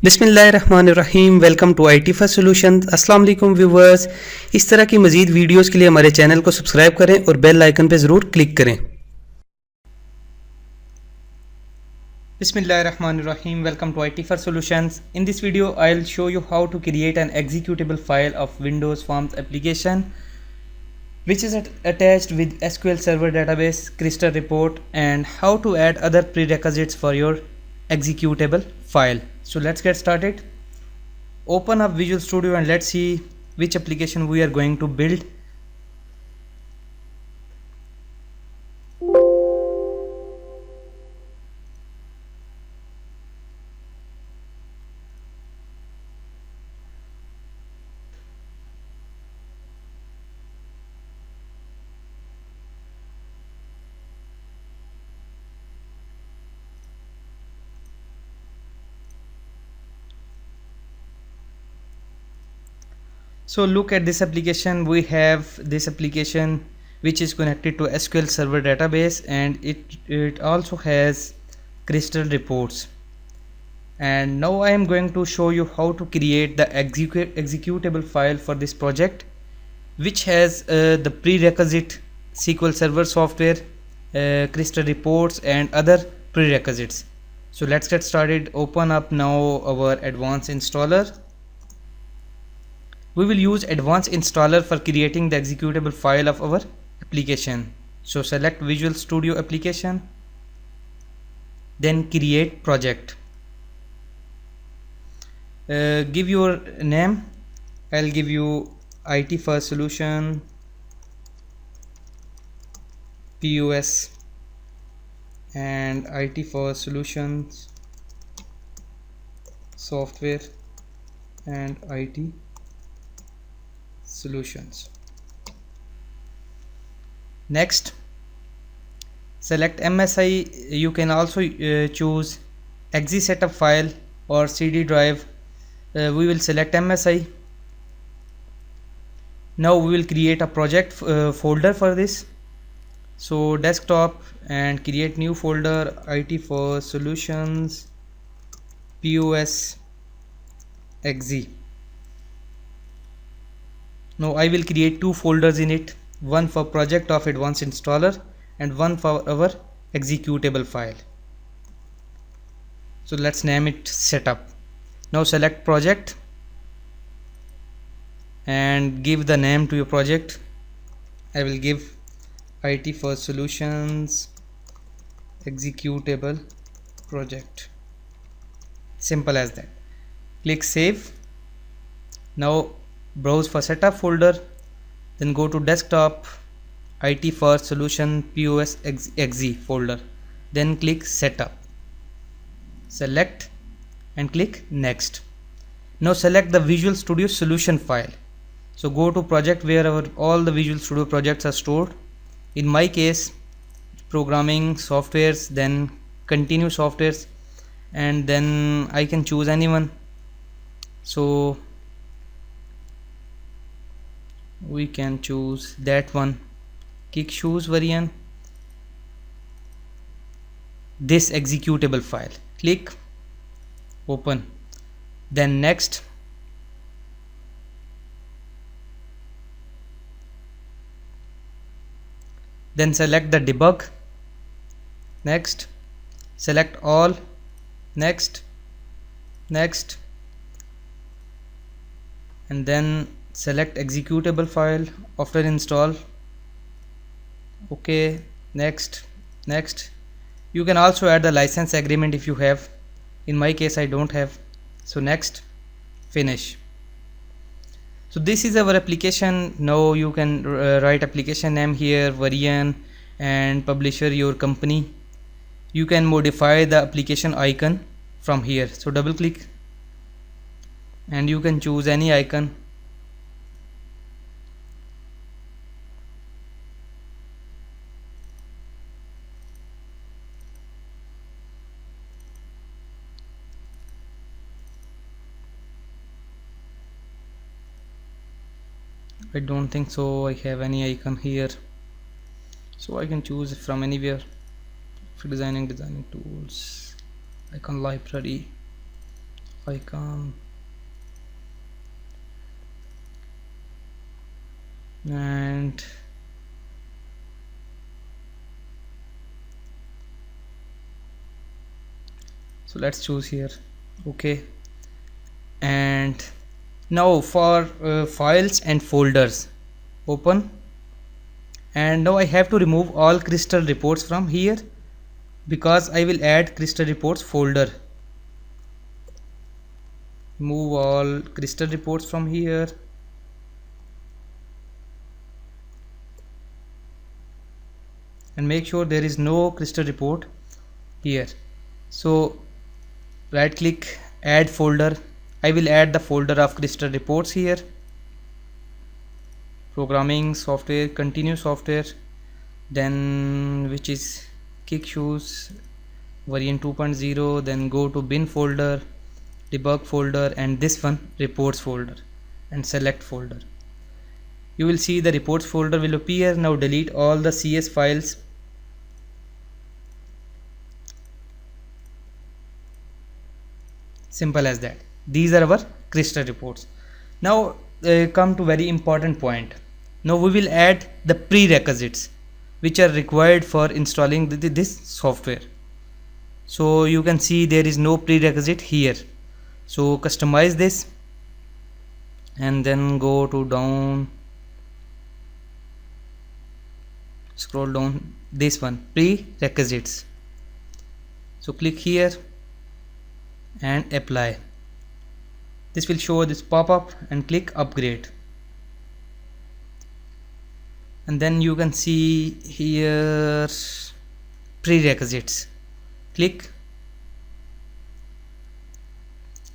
बिस्मिल्लाहिर्रहमानिर्रहीम। Welcome to IT first solutions. अस्सलाम वालेकुम व्यूवर्स। इस तरह की मज़ीद वीडियोस के लिए हमारे चैनल को सब्सक्राइब करें और बेल आइकन पर ज़रूर क्लिक करें। Bismillahirrahmanirrahim. Welcome to IT First Solutions. In this video, I'll show you how to create an executable file of Windows Forms application, which is attached with SQL Server database, Crystal report, and how to add other prerequisites for your executable file. So let's get started. Open up Visual Studio and let's see which application we are going to build. So look at this application. We have this application which is connected to SQL Server database, and it also has Crystal reports. And now I am going to show you how to create the executable file for this project, which has the prerequisite SQL Server software, Crystal reports, and other prerequisites. So let's get started. Open up now our advanced installer. We will use advanced installer for creating the executable file of our application. So select Visual Studio application, then create project. Give your name. I'll give you IT First Solution POS and IT First Solutions Software and IT Solutions. Next, select MSI. You can also choose exe setup file or CD drive. We will select MSI. Now we will create a project folder for this. So desktop and create new folder, IT for Solutions POS exe. Now I will create two folders in it, one for project of advanced installer and one for our executable file. So let's name it setup. Now select project and give the name to your project. I will give IT for Solutions executable project. Simple as that. Click save. Now browse for setup folder, then go to desktop, IT for Solution POS exe folder, then click setup, select and click next. Now select the Visual Studio solution file. So go to project where all the Visual Studio projects are stored. In my case, programming softwares, then continue softwares, and then I can choose anyone. So we can choose that one, kick shoes variant, this executable file. Click open, then next. Then select the debug, next, select all, next, next, and then select executable file after install. Okay, next, next. You can also add the license agreement if you have. In my case I don't have, so next, finish. So this is our application. Now you can write application name here, variant, and publisher your company. You can modify the application icon from here. So double click and you can choose any icon. I don't think so I have any icon here, so I can choose from anywhere. For designing tools, icon library, I come and so let's choose here. Okay, and now for files and folders, open, and now I have to remove all crystal reports from here because I will add crystal reports folder. Move all crystal reports from here. And make sure there is no crystal report here. So right click, add folder. I will add the folder of crystal reports here. Programming software, continue software, then which is kick shoes variant 2.0, then go to bin folder, debug folder, and this one reports folder, and select folder. You will see the reports folder will appear. Now delete all the CS files. Simple as that. These are our crystal reports. Now come to very important point. Now we will add the prerequisites which are required for installing this software. So you can see there is no prerequisite here. So customize this and then go to down, scroll down, this one, prerequisites. So click here and apply. This will show this pop-up, and click upgrade, and then you can see here prerequisites. Click,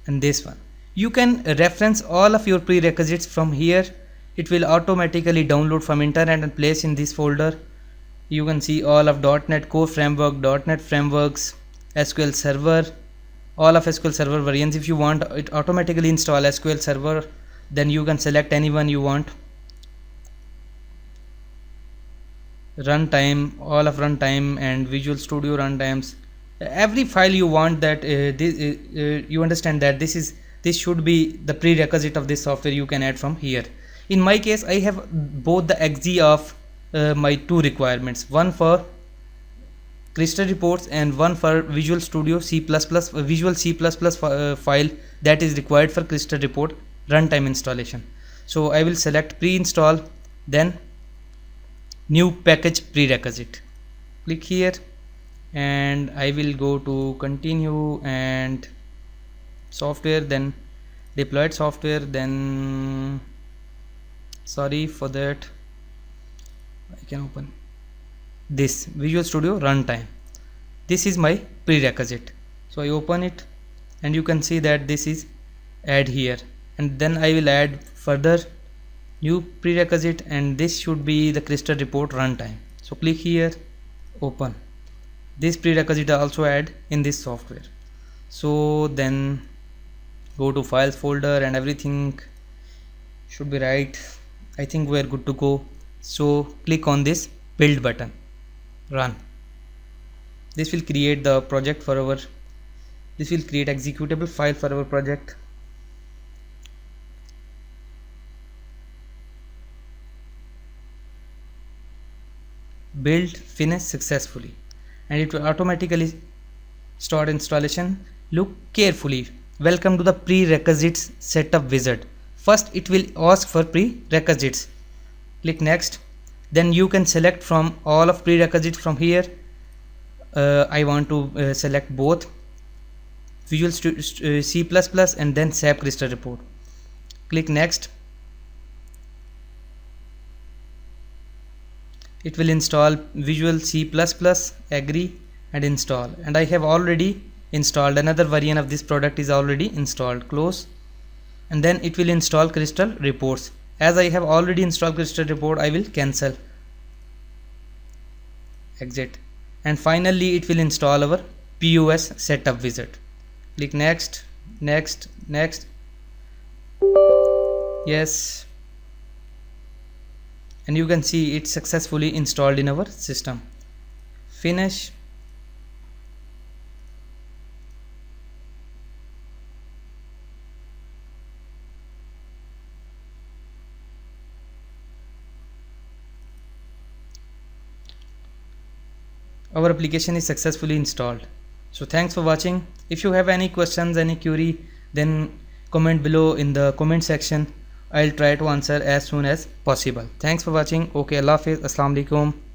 and this one you can reference all of your prerequisites from here. It will automatically download from internet and place in this folder. You can see all of .NET Core Framework, .NET Frameworks, SQL Server, all of SQL Server variants. If you want it automatically install SQL Server, then you can select any one you want. Runtime, all of runtime and Visual Studio runtimes, every file you want that you understand that this should be the prerequisite of this software, you can add from here. In my case, I have both the exe of my two requirements, one for crystal reports and one for Visual Studio C++, Visual C++ file that is required for crystal report runtime installation. So I will select pre-install, then new package prerequisite. Click here, and I will go to continue and software, then deployed software, then sorry for that, I can open this Visual Studio runtime. This is my prerequisite, so I open it, and you can see that this is add here, and then I will add further new prerequisite, and this should be the crystal report runtime. So click here, open. This prerequisite also add in this software. So then go to files folder, and everything should be right. I think we are good to go. So click on this build button, run. This will create the project for our, this will create executable file for our project. Build finish successfully, and it will automatically start installation. Look carefully. Welcome to the prerequisites setup wizard. First it will ask for prerequisites. Click next, then you can select from all of prerequisites from here. I want to select both Visual C++ and then SAP crystal report. Click next. It will install Visual C++, agree and install, and I have already installed. Another variant of this product is already installed. Close, and then it will install crystal reports. As I have already installed crystal report, I will cancel, exit, and finally it will install our POS setup wizard. Click next, next, next, yes, and you can see it's successfully installed in our system. Finish. our application is successfully installed. So thanks for watching. If you have any questions, any query, then comment below in the comment section. I'll try to answer as soon as possible. Thanks for watching. Okay, Allah Hafiz. Assalamu alaikum.